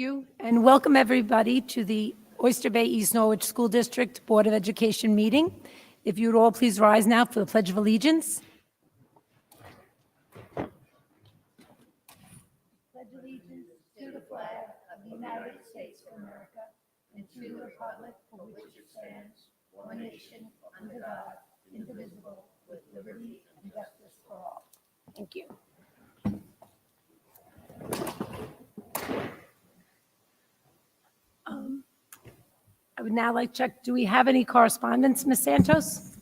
you, and welcome everybody to the Oyster Bay East Norwich School District Board of Education meeting. If you would all please rise now for the Pledge of Allegiance. Pledge allegiance to the flag of the United States of America and to the republic for which it stands, one nation, under God, indivisible, with liberty and justice for all. Thank you. I would now like to check, do we have any correspondence, Ms. Santos?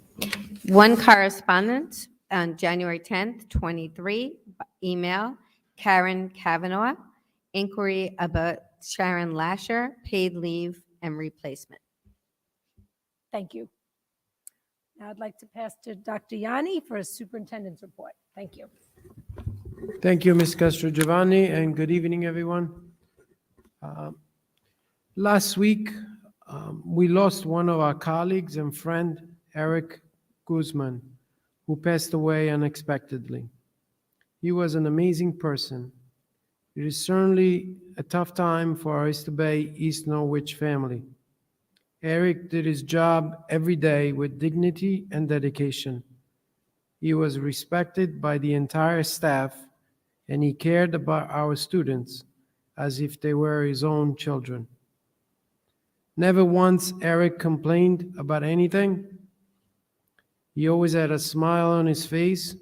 One correspondence on January 10th, 23, email, Karen Kavanaugh, inquiry about Sharon Lasher, paid leave and replacement. Thank you. Now I'd like to pass to Dr. Yanni for a superintendent's report. Thank you. Thank you, Ms. Castro Giovanni, and good evening, everyone. Last week, we lost one of our colleagues and friend, Eric Guzman, who passed away unexpectedly. He was an amazing person. It is certainly a tough time for our Oyster Bay East Norwich family. Eric did his job every day with dignity and dedication. He was respected by the entire staff, and he cared about our students as if they were his own children. Never once Eric complained about anything. He always had a smile on his face.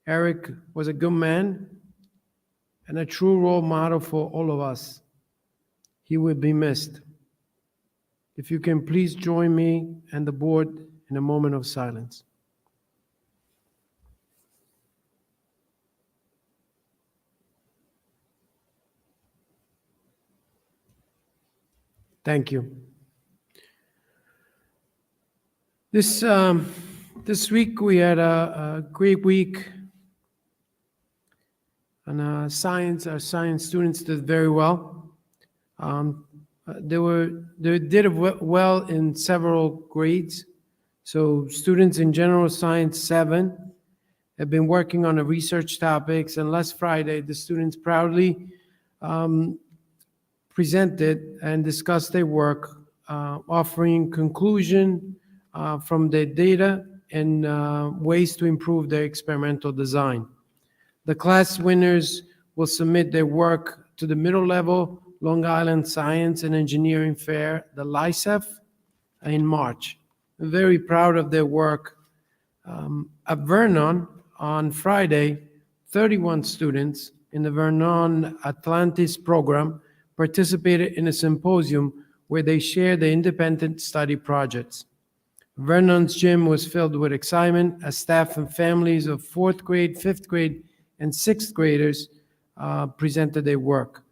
Eric was a good man and a true role model for all of us. He will be missed. If you can please join me and the board in a moment of silence. Thank you. This week we had a great week, and our science students did very well. They did well in several grades. So students in general science 7 have been working on the research topics, and last Friday the students proudly presented and discussed their work, offering conclusion from their data and ways to improve their experimental design. The class winners will submit their work to the middle level Long Island Science and Engineering Fair, the LISEF, in March. I'm very proud of their work. At Vernon on Friday, 31 students in the Vernon Atlantis program participated in a symposium where they shared their independent study projects. Vernon's gym was filled with excitement as staff and families of 4th grade, 5th grade, and 6th graders presented their work.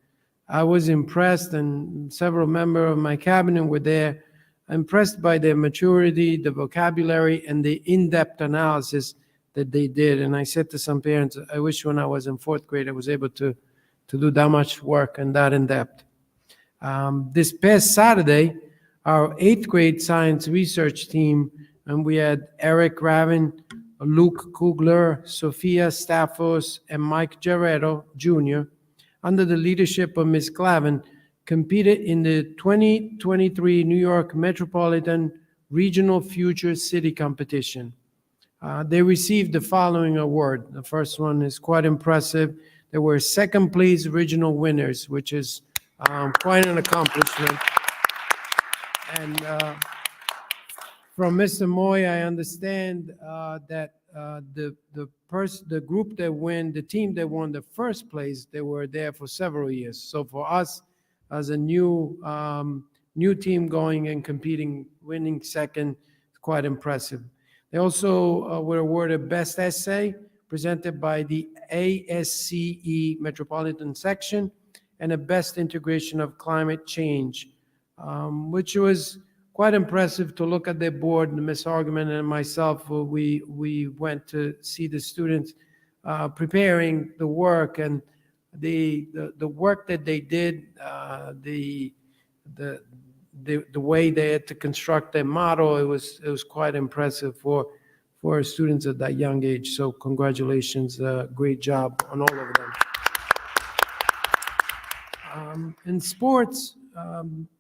I was impressed, and several members of my cabinet were there, impressed by their maturity, the vocabulary, and the in-depth analysis that they did. And I said to some parents, I wish when I was in 4th grade I was able to do that much work and that in depth. This past Saturday, our 8th grade science research team, and we had Eric Ravin, Luke Kugler, Sophia Staffos, and Mike Jarretto Jr., under the leadership of Ms. Clavin, competed in the 2023 New York Metropolitan Regional Future City Competition. They received the following award. The first one is quite impressive. They were second place regional winners, which is quite an accomplishment. And from Mr. Moy, I understand that the group that won, the team that won the first place, they were there for several years. So for us, as a new team going and competing, winning second, quite impressive. They also were awarded Best Essay, presented by the ASCE Metropolitan Section, and a Best Integration of Climate Change, which was quite impressive to look at their board. Ms. Argument and myself, we went to see the students preparing the work, and the work that they did, the way they had to construct their model, it was quite impressive for students at that young age. So congratulations, great job on all of them. In sports,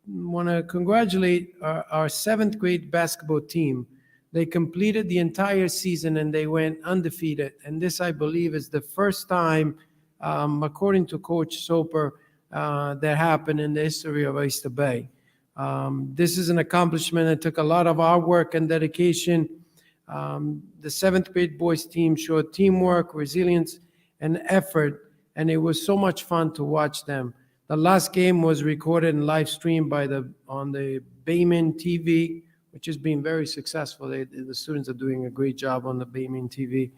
want to congratulate our seventh grade basketball team. They completed the entire season and they went undefeated. And this, I believe, is the first time, according to Coach Soper, that happened in the history of Oyster Bay. This is an accomplishment that took a lot of hard work and dedication. The seventh grade boys team showed teamwork, resilience, and effort, and it was so much fun to watch them. The last game was recorded and live streamed on the Bayman TV, which has been very successful. The students are doing a great job on the Bayman TV,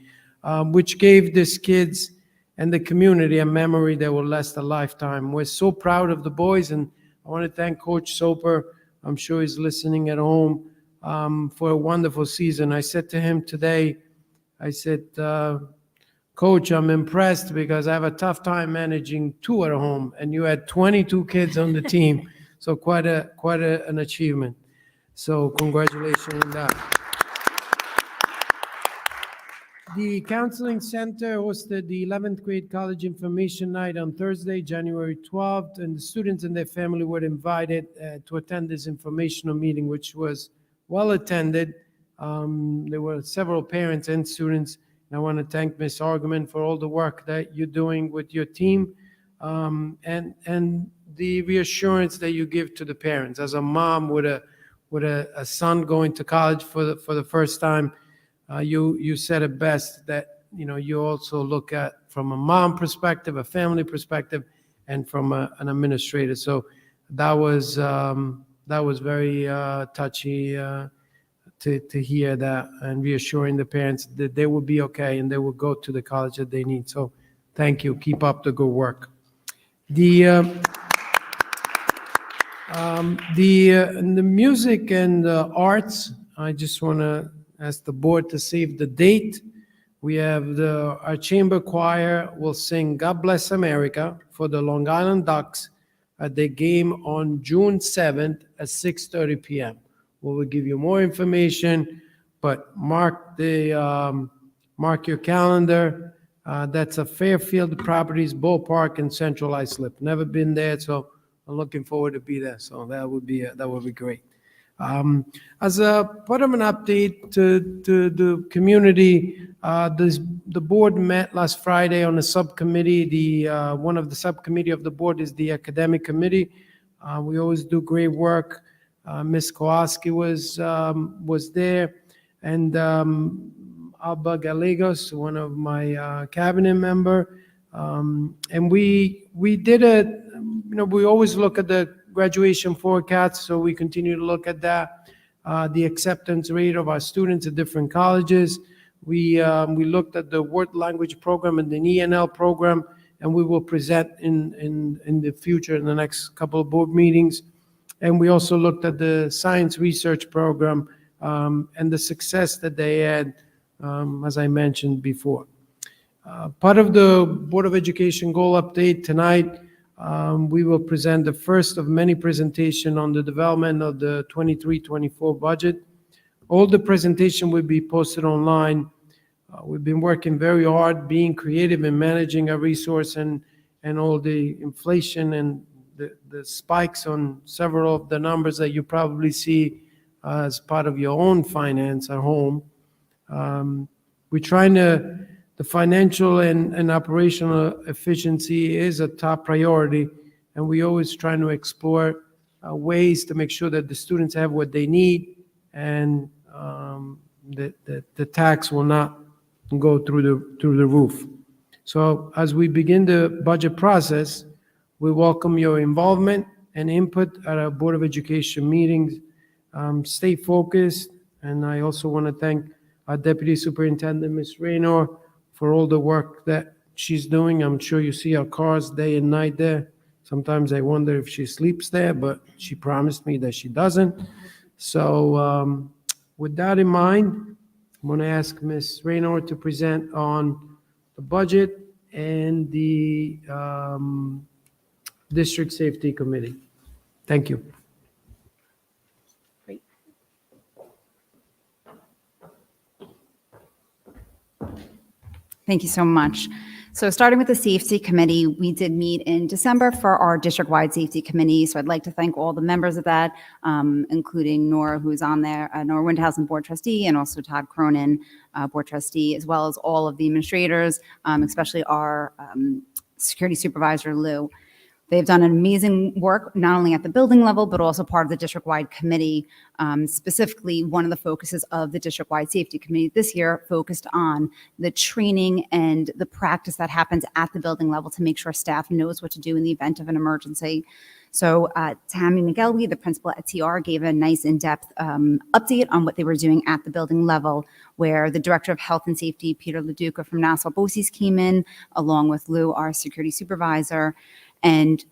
which gave these kids and the community a memory that will last a lifetime. We're so proud of the boys, and I want to thank Coach Soper. I'm sure he's listening at home, for a wonderful season. I said to him today, I said, Coach, I'm impressed because I have a tough time managing two at home, and you had 22 kids on the team, so quite an achievement. So congratulations on that. The Counseling Center hosted the 11th grade college information night on Thursday, January 12th, and the students and their family were invited to attend this informational meeting, which was well attended. There were several parents and students. I want to thank Ms. Argument for all the work that you're doing with your team, and the reassurance that you give to the parents. As a mom with a son going to college for the first time, you said it best that you also look at from a mom perspective, a family perspective, and from an administrator. So that was very touchy. To hear that and reassuring the parents that they will be okay and they will go to the college that they need. So thank you. Keep up the good work. The music and the arts, I just want to ask the board to save the date. We have our chamber choir will sing God Bless America for the Long Island Ducks at the game on June 7th at 6:30 p.m. We will give you more information, but mark your calendar. That's a Fairfield Properties Ballpark in Central Islip. Never been there, so I'm looking forward to be there. So that would be great. As a part of an update to the community, the board met last Friday on a subcommittee. One of the subcommittee of the board is the academic committee. We always do great work. Ms. Kowalski was there, and Alba Gallegos, one of my cabinet member, and we did we always look at the graduation forecast, so we continue to look at that, the acceptance rate of our students at different colleges. We looked at the word language program and the ENL program, and we will present in the future in the next couple of board meetings. And we also looked at the science research program and the success that they had, as I mentioned before. Part of the Board of Education goal update tonight, we will present the first of many presentations on the development of the 23-24 budget. All the presentation will be posted online. We've been working very hard, being creative in managing our resource and all the inflation and the spikes on several of the numbers that you probably see as part of your own finance at home. We're trying the financial and operational efficiency is a top priority, and we always trying to explore ways to make sure that the students have what they need and the tax will not go through the roof. So as we begin the budget process, we welcome your involvement and input at our Board of Education meetings. Stay focused, and I also want to thank our Deputy Superintendent, Ms. Raynor, for all the work that she's doing. I'm sure you see our cars day and night there. Sometimes I wonder if she sleeps there, but she promised me that she doesn't. So with that in mind, I'm going to ask Ms. Raynor to present on the budget and the District Safety Committee. Thank you. Great. Thank you so much. So starting with the safety committee, we did meet in December for our district-wide safety committee. So I'd like to thank all the members of that, including Nora, who's on there, Nora Windhausen, board trustee, and also Todd Cronin, board trustee, as well as all of the administrators, especially our security supervisor, Lou. They've done an amazing work, not only at the building level, but also part of the district-wide committee. Specifically, one of the focuses of the district-wide safety committee this year focused on the training and the practice that happens at the building level to make sure staff knows what to do in the event of an emergency. So Tammy McElwee, the principal at TR, gave a nice in-depth update on what they were doing at the building level, where the director of health and safety, Peter LaDuca from Nassau BOCES, came in, along with Lou, our security supervisor, and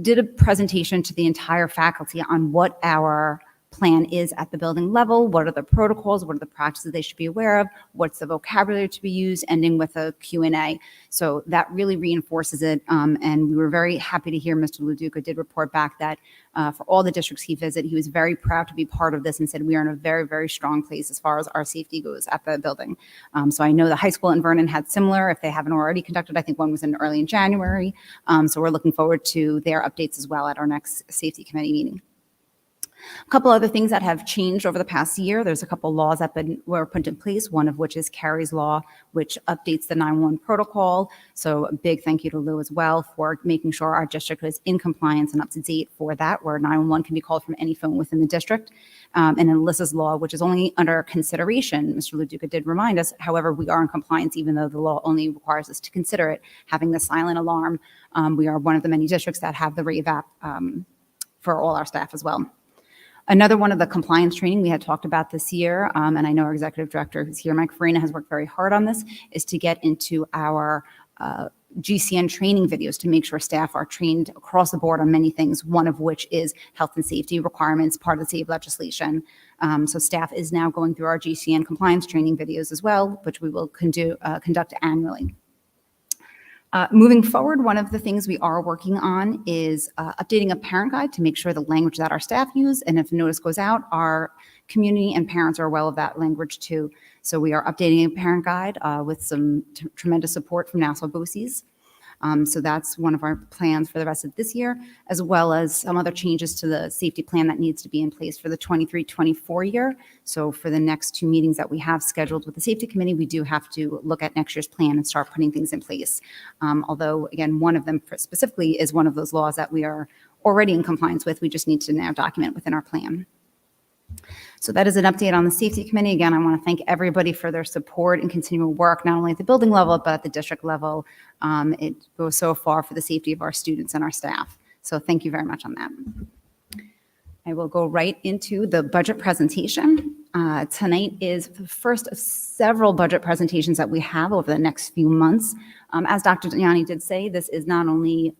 did a presentation to the entire faculty on what our plan is at the building level, what are the protocols, what are the practices they should be aware of, what's the vocabulary to be used, ending with a Q&A. So that really reinforces it, and we were very happy to hear Mr. LaDuca did report back that for all the districts he visited, he was very proud to be part of this and said we are in a very, very strong place as far as our safety goes at the building. So I know the high school in Vernon had similar, if they haven't already conducted, I think one was early in January. So we're looking forward to their updates as well at our next safety committee meeting. A couple other things that have changed over the past year. There's a couple laws that were put in place, one of which is Carrie's Law, which updates the 911 protocol. So a big thank you to Lou as well for making sure our district is in compliance and up to date for that, where 911 can be called from any phone within the district. And then Alyssa's Law, which is only under consideration. Mr. LaDuca did remind us, however, we are in compliance, even though the law only requires us to consider it, having the silent alarm. We are one of the many districts that have the RAVE app for all our staff as well. Another one of the compliance training we had talked about this year, and I know our executive director who's here, Mike Farina, has worked very hard on this, is to get into our GCN training videos to make sure staff are trained across the board on many things, one of which is health and safety requirements, part of the SAVE legislation. So staff is now going through our GCN compliance training videos as well, which we will conduct annually. Moving forward, one of the things we are working on is updating a parent guide to make sure the language that our staff use, and if a notice goes out, our community and parents are aware of that language too. So we are updating a parent guide with some tremendous support from Nassau BOCES. So that's one of our plans for the rest of this year, as well as some other changes to the safety plan that needs to be in place for the 23-24 year. So for the next two meetings that we have scheduled with the safety committee, we do have to look at next year's plan and start putting things in place. Although, again, one of them specifically is one of those laws that we are already in compliance with. We just need to now document within our plan. So that is an update on the safety committee. Again, I want to thank everybody for their support and continual work, not only at the building level, but at the district level. It goes so far for the safety of our students and our staff. So thank you very much on that. I will go right into the budget presentation. Tonight is the first of several budget presentations that we have over the next few months. As Dr. Yanni did say, this is not only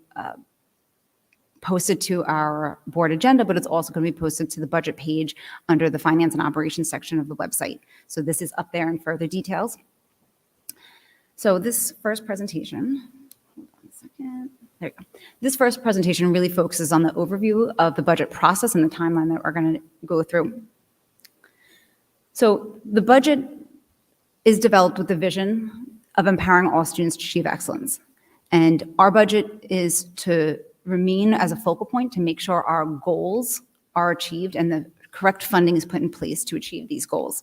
posted to our board agenda, but it's also going to be posted to the budget page under the finance and operations section of the website. So this is up there in further details. So this first presentation, hold on a second. There you go. This first presentation really focuses on the overview of the budget process and the timeline that we're going to go through. So the budget is developed with the vision of empowering all students to achieve excellence. And our budget is to remain as a focal point to make sure our goals are achieved and the correct funding is put in place to achieve these goals.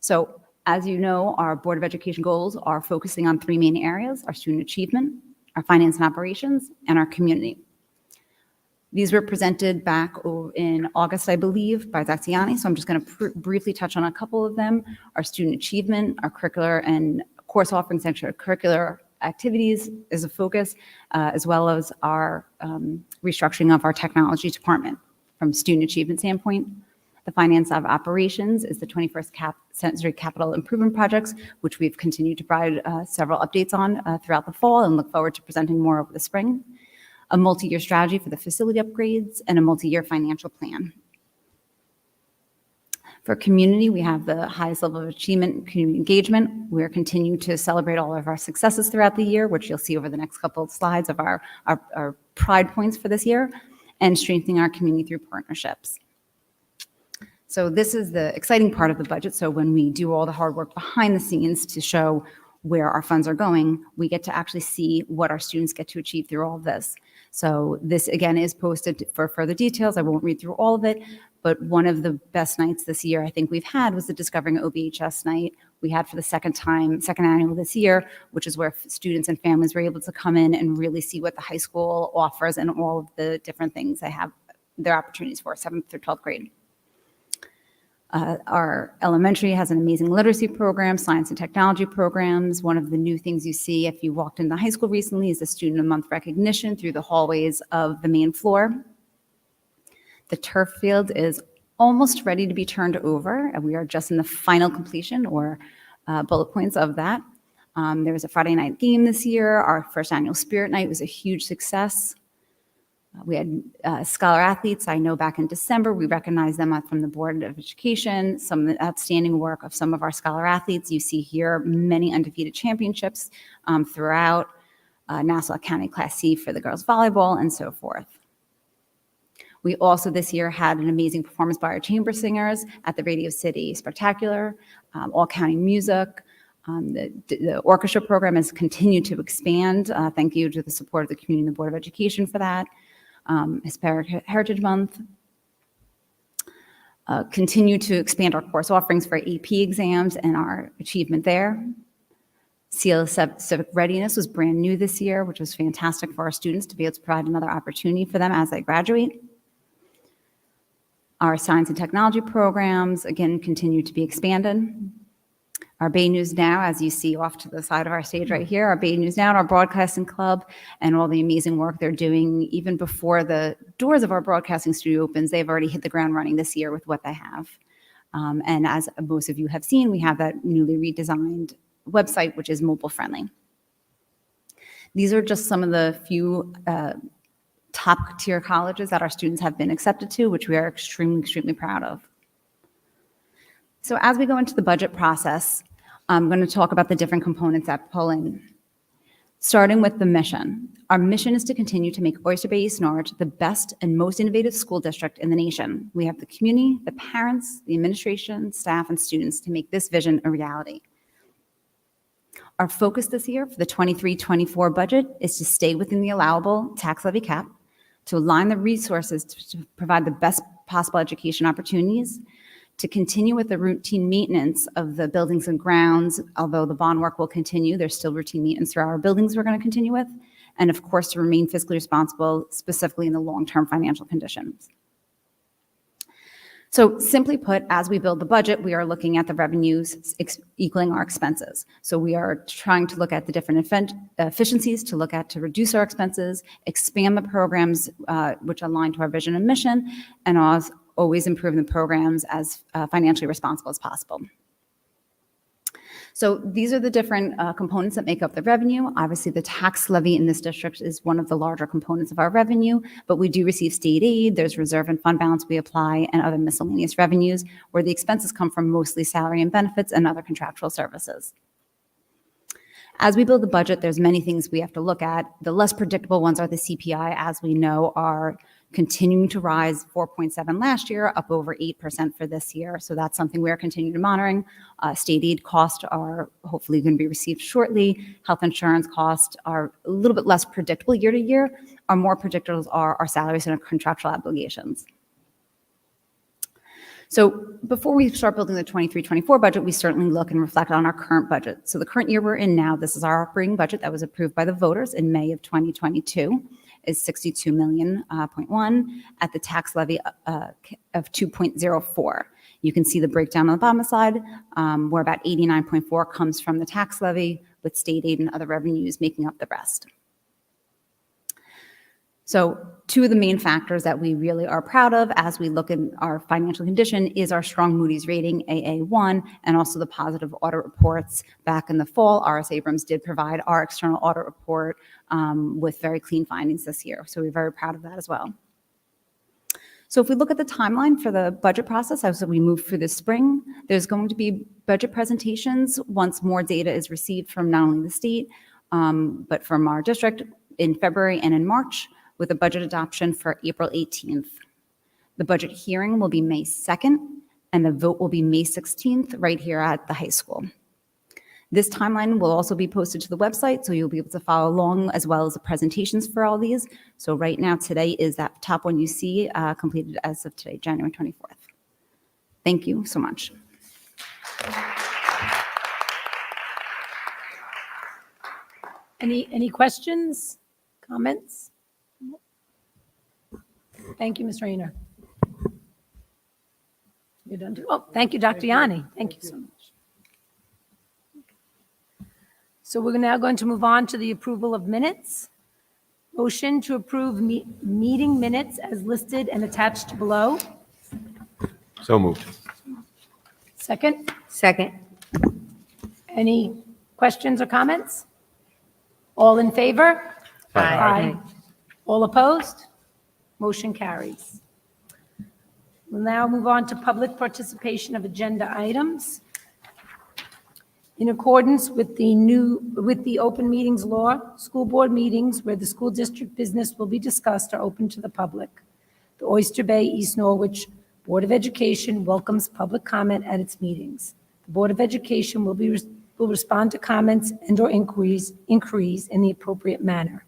So as you know, our Board of Education goals are focusing on three main areas: our student achievement, our finance and operations, and our community. These were presented back in August, I believe, by Dr. Yanni, so I'm just going to briefly touch on a couple of them. Our student achievement, our curricular and course offerings, extracurricular activities is a focus, as well as our restructuring of our technology department from student achievement standpoint. The finance of operations is the 21st century capital improvement projects, which we've continued to provide several updates on throughout the fall and look forward to presenting more over the spring. A multi-year strategy for the facility upgrades and a multi-year financial plan. For community, we have the highest level of achievement and community engagement. We're continuing to celebrate all of our successes throughout the year, which you'll see over the next couple of slides of our pride points for this year, and strengthening our community through partnerships. So this is the exciting part of the budget. So when we do all the hard work behind the scenes to show where our funds are going, we get to actually see what our students get to achieve through all of this. So this, again, is posted for further details. I won't read through all of it, but one of the best nights this year I think we've had was the Discovering OBHS night we had for the second annual this year, which is where students and families were able to come in and really see what the high school offers and all of the different things they have their opportunities for, 7th through 12th grade. Our elementary has an amazing literacy program, science and technology programs. One of the new things you see if you walked into high school recently is the Student of the Month recognition through the hallways of the main floor. The turf field is almost ready to be turned over, and we are just in the final completion or bullet points of that. There was a Friday night game this year. Our first annual Spirit Night was a huge success. We had scholar athletes. I know back in December, we recognized them from the Board of Education, some of the outstanding work of some of our scholar athletes. You see here many undefeated championships throughout Nassau County Class C for the girls volleyball and so forth. We also this year had an amazing performance by our chamber singers at the Radio City Spectacular, all county music. The orchestra program has continued to expand. Thank you to the support of the community and the Board of Education for that. Hispanic Heritage Month. Continue to expand our course offerings for AP exams and our achievement there. Seal of Civic Readiness was brand new this year, which was fantastic for our students to be able to provide another opportunity for them as they graduate. Our science and technology programs, again, continue to be expanded. Our Bay News Now, as you see off to the side of our stage right here, our Bay News Now and our broadcasting club and all the amazing work they're doing even before the doors of our broadcasting studio opens, they've already hit the ground running this year with what they have. And as most of you have seen, we have that newly redesigned website, which is mobile friendly. These are just some of the few top tier colleges that our students have been accepted to, which we are extremely, extremely proud of. So as we go into the budget process, I'm going to talk about the different components that pull in. Starting with the mission. Our mission is to continue to make Oyster Bay East Norwich the best and most innovative school district in the nation. We have the community, the parents, the administration, staff, and students to make this vision a reality. Our focus this year for the 23-24 budget is to stay within the allowable tax levy cap, to align the resources to provide the best possible education opportunities, to continue with the routine maintenance of the buildings and grounds, although the bond work will continue, there's still routine maintenance through our buildings we're going to continue with, and of course to remain fiscally responsible, specifically in the long-term financial conditions. So simply put, as we build the budget, we are looking at the revenues equaling our expenses. So we are trying to look at the different efficiencies to reduce our expenses, expand the programs which align to our vision and mission, and always improving the programs as financially responsible as possible. So these are the different components that make up the revenue. Obviously, the tax levy in this district is one of the larger components of our revenue, but we do receive state aid, there's reserve and fund balance we apply, and other miscellaneous revenues, where the expenses come from mostly salary and benefits and other contractual services. As we build the budget, there's many things we have to look at. The less predictable ones are the CPI, as we know, are continuing to rise, 4.7 last year, up over 8% for this year. So that's something we're continuing monitoring. State aid costs are hopefully going to be received shortly. Health insurance costs are a little bit less predictable year to year. Our more predictable are our salaries and our contractual obligations. So before we start building the 23-24 budget, we certainly look and reflect on our current budget. So the current year we're in now, this is our operating budget that was approved by the voters in May of 2022, is 62 million, 0.1 at the tax levy of 2.04. You can see the breakdown on the bottom side, where about 89.4 comes from the tax levy, with state aid and other revenues making up the rest. So two of the main factors that we really are proud of as we look at our financial condition is our strong Moody's rating, AA1, and also the positive audit reports. Back in the fall, R.S. Abrams did provide our external audit report with very clean findings this year. So we're very proud of that as well. So if we look at the timeline for the budget process as we move through this spring, there's going to be budget presentations once more data is received from not only the state, but from our district in February and in March, with a budget adoption for April 18th. The budget hearing will be May 2nd, and the vote will be May 16th right here at the high school. This timeline will also be posted to the website, so you'll be able to follow along as well as the presentations for all these. So right now, today is that top one you see completed as of today, January 24th. Thank you so much. Any questions, comments? Thank you, Ms. Rayner. You're done too? Oh, thank you, Dr. Yanni. Thank you so much. So we're now going to move on to the approval of minutes. Motion to approve meeting minutes as listed and attached below. So moved. Second, Second. any questions or comments? All in favor? Aye. All opposed? Motion carries. We'll now move on to public participation of agenda items. In accordance with the open meetings law, school board meetings where the school district business will be discussed are open to the public. The Oyster Bay East Norwich Board of Education welcomes public comment at its meetings. The Board of Education will respond to comments and/or inquiries in the appropriate manner.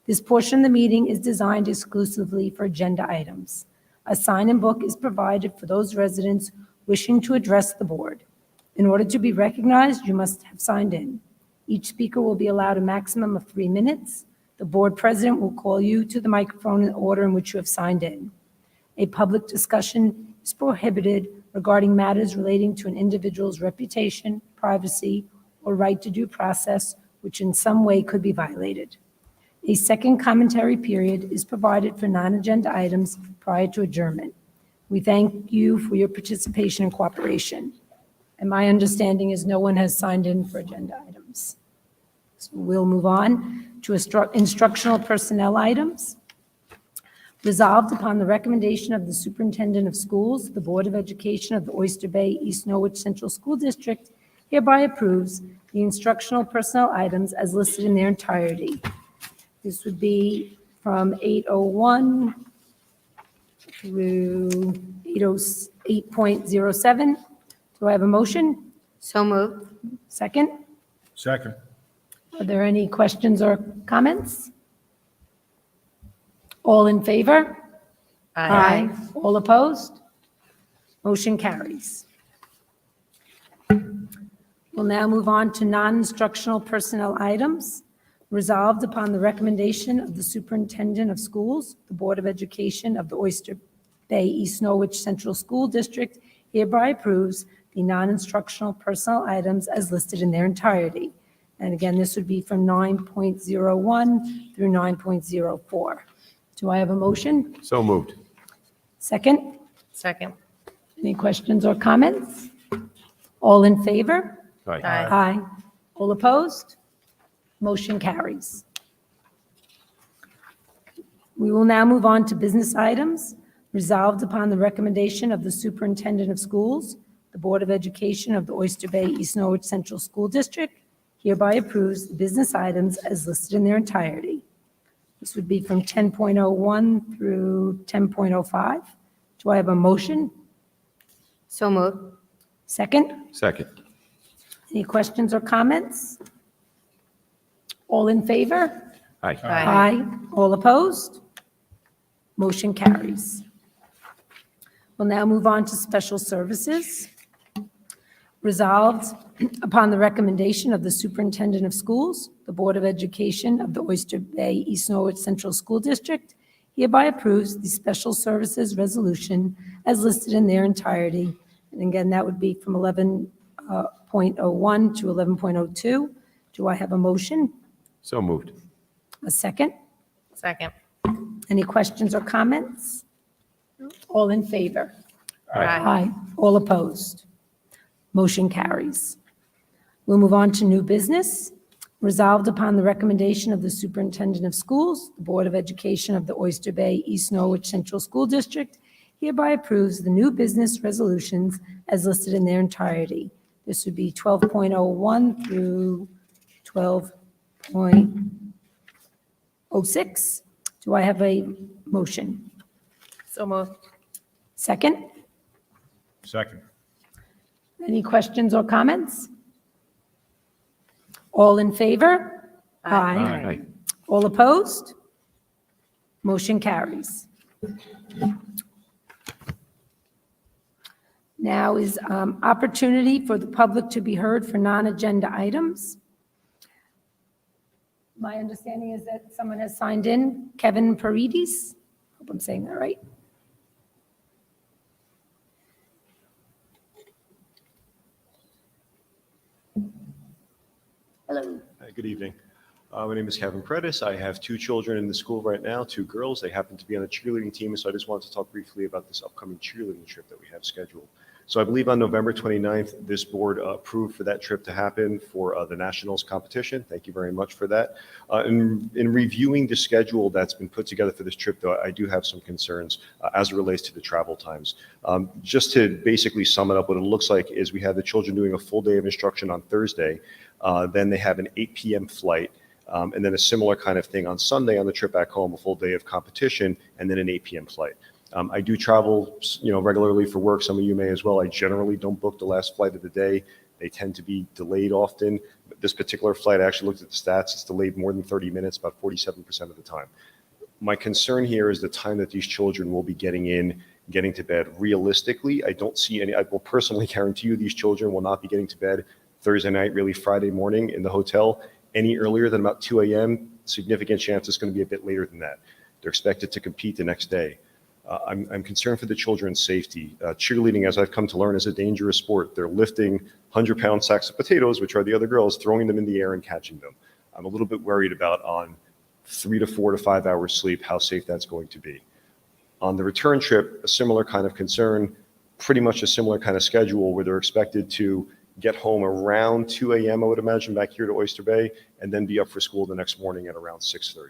This portion of the meeting is designed exclusively for agenda items. A sign-in book is provided for those residents wishing to address the board. In order to be recognized, you must have signed in. Each speaker will be allowed a maximum of 3 minutes. The board president will call you to the microphone in the order in which you have signed in. A public discussion is prohibited regarding matters relating to an individual's reputation, privacy, or right to due process, which in some way could be violated. A second commentary period is provided for non-agenda items prior to adjournment. We thank you for your participation and cooperation. And my understanding is no one has signed in for agenda items. So we'll move on to instructional personnel items. Resolved upon the recommendation of the superintendent of schools, the Board of Education of the Oyster Bay East Norwich Central School District hereby approves the instructional personnel items as listed in their entirety. This would be from 8:01 through 8:07. Do I have a motion? So moved. Second? Second. Are there any questions or comments? All in favor? Aye. All opposed? Motion carries. We'll now move on to non-instructional personnel items. Resolved upon the recommendation of the superintendent of schools, the Board of Education of the Oyster Bay East Norwich Central School District hereby approves the non-instructional personnel items as listed in their entirety. And again, this would be from 9.01 through 9.04. Do I have a motion? So moved. Second? Second. Any questions or comments? All in favor? Aye. Aye. All opposed? Motion carries. We will now move on to business items. Resolved upon the recommendation of the superintendent of schools, the Board of Education of the Oyster Bay East Norwich Central School District hereby approves the business items as listed in their entirety. This would be from 10.01 through 10.05. Do I have a motion? So moved. Second? Second. Any questions or comments? All in favor? Aye. Aye. All opposed? Motion carries. We'll now move on to special services. Resolved upon the recommendation of the superintendent of schools, the Board of Education of the Oyster Bay East Norwich Central School District hereby approves the special services resolution as listed in their entirety. And again, that would be from 11.01 to 11.02. Do I have a motion? So moved. A second? Second. Any questions or comments? All in favor? Aye. Aye. All opposed? Motion carries. We'll move on to new business. Resolved upon the recommendation of the superintendent of schools, the Board of Education of the Oyster Bay East Norwich Central School District hereby approves the new business resolutions as listed in their entirety. This would be 12.01 through 12.06. Do I have a motion? So moved. Second? Second. Any questions or comments? All in favor? Aye. All opposed? Motion carries. Now is opportunity for the public to be heard for non-agenda items. My understanding is that someone has signed in, Kevin Paredes. Hope I'm saying that right. Hello. Hi, good evening. My name is Kevin Predis. I have two children in the school right now, two girls. They happen to be on a cheerleading team, so I just wanted to talk briefly about this upcoming cheerleading trip that we have scheduled. So I believe on November 29th, this board approved for that trip to happen for the nationals competition. Thank you very much for that. In reviewing the schedule that's been put together for this trip, though, I do have some concerns as it relates to the travel times. Just to basically sum it up, what it looks like is we have the children doing a full day of instruction on Thursday. Then they have an 8 p.m. flight. And then a similar kind of thing on Sunday on the trip back home, a full day of competition, and then an 8 p.m. flight. I do travel, regularly for work. Some of you may as well. I generally don't book the last flight of the day. They tend to be delayed often. But this particular flight, I actually looked at the stats. It's delayed more than 30 minutes, about 47% of the time. My concern here is the time that these children will be getting to bed. Realistically, I don't see any. I will personally guarantee you these children will not be getting to bed Thursday night, really Friday morning in the hotel any earlier than about 2 a.m. Significant chance it's going to be a bit later than that. They're expected to compete the next day. I'm concerned for the children's safety. Cheerleading, as I've come to learn, is a dangerous sport. They're lifting 100-pound sacks of potatoes, which are the other girls, throwing them in the air and catching them. I'm a little bit worried about on 3 to 4 to 5 hours sleep, how safe that's going to be. On the return trip, a similar kind of concern, pretty much a similar kind of schedule where they're expected to get home around 2 a.m., I would imagine, back here to Oyster Bay, and then be up for school the next morning at around 6:30.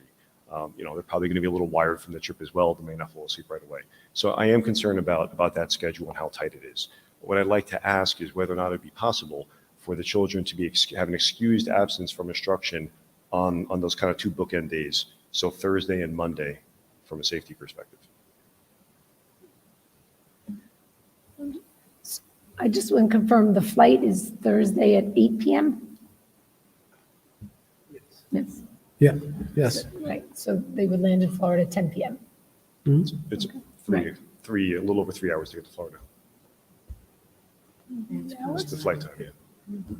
They're probably going to be a little wired from the trip as well. They may not fall asleep right away. So I am concerned about that schedule and how tight it is. What I'd like to ask is whether or not it'd be possible for the children to have an excused absence from instruction on those kind of two bookend days, so Thursday and Monday, from a safety perspective. I just want to confirm the flight is Thursday at 8 p.m.? Yes. Yeah, yes. Right, so they would land in Florida at 10 p.m. It's Right. a little over 3 hours to get to Florida. It's the flight time, yeah.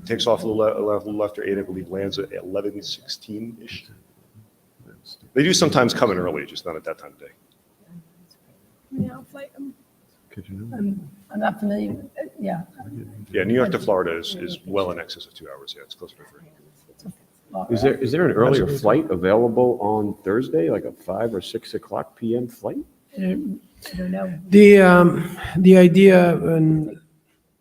Takes off a little after 8, I believe, lands at 11:16-ish. They do sometimes come in early, just not at that time of day. Yeah, flight. I'm not familiar with it, yeah. Yeah, New York to Florida is well in excess of 2 hours. Yeah, it's closer to 3. Is there an earlier flight available on Thursday, like a 5 or 6 o'clock p.m. flight? I don't know. The idea, and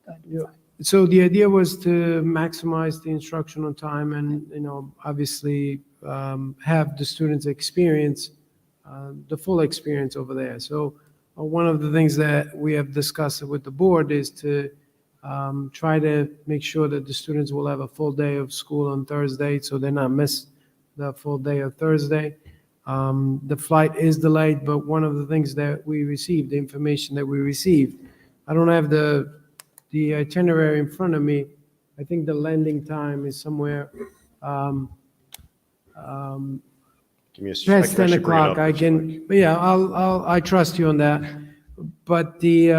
Go ahead. so the idea was to maximize the instructional time and, obviously have the students experience the full experience over there. So one of the things that we have discussed with the board is to try to make sure that the students will have a full day of school on Thursday, so they're not miss the full day of Thursday. The flight is delayed, but one of the things that we received, the information that we received, I don't have the itinerary in front of me. I think the landing time is somewhere Give me a past I 10 actually bring it o'clock. up I if you like. can, yeah, I trust you on that. But the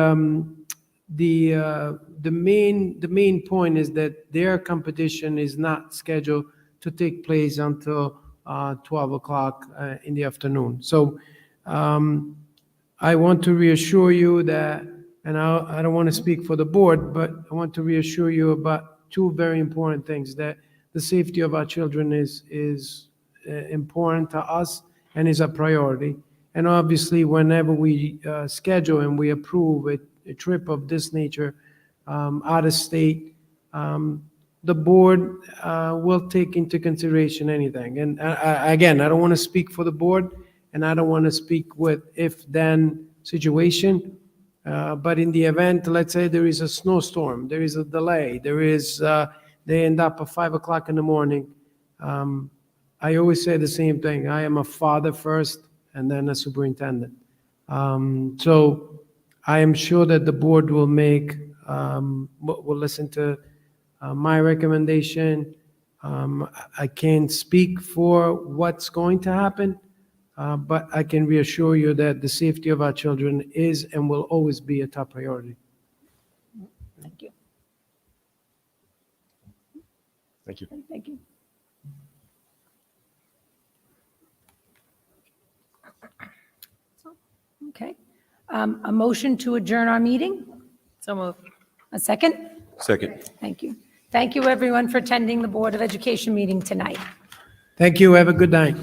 main point is that their competition is not scheduled to take place until 12 o'clock in the afternoon. So I want to reassure you that, and I don't want to speak for the board, but I want to reassure you about two very important things: that the safety of our children is important to us and is a priority. And obviously, whenever we schedule and we approve a trip of this nature out of state, the board will take into consideration anything. And again, I don't want to speak for the board, and I don't want to speak with if-then situation. But in the event, let's say there is a snowstorm, there is a delay, they end up at 5 o'clock in the morning. I always say the same thing. I am a father first and then a superintendent. So I am sure that the board will listen to my recommendation. I can't speak for what's going to happen, but I can reassure you that the safety of our children is and will always be a top priority. Thank you. Thank you. Thank you. Okay. A motion to adjourn our meeting? So moved. A second? Second. Thank you. Thank you, everyone, for attending the Board of Education meeting tonight. Thank you. Have a good night.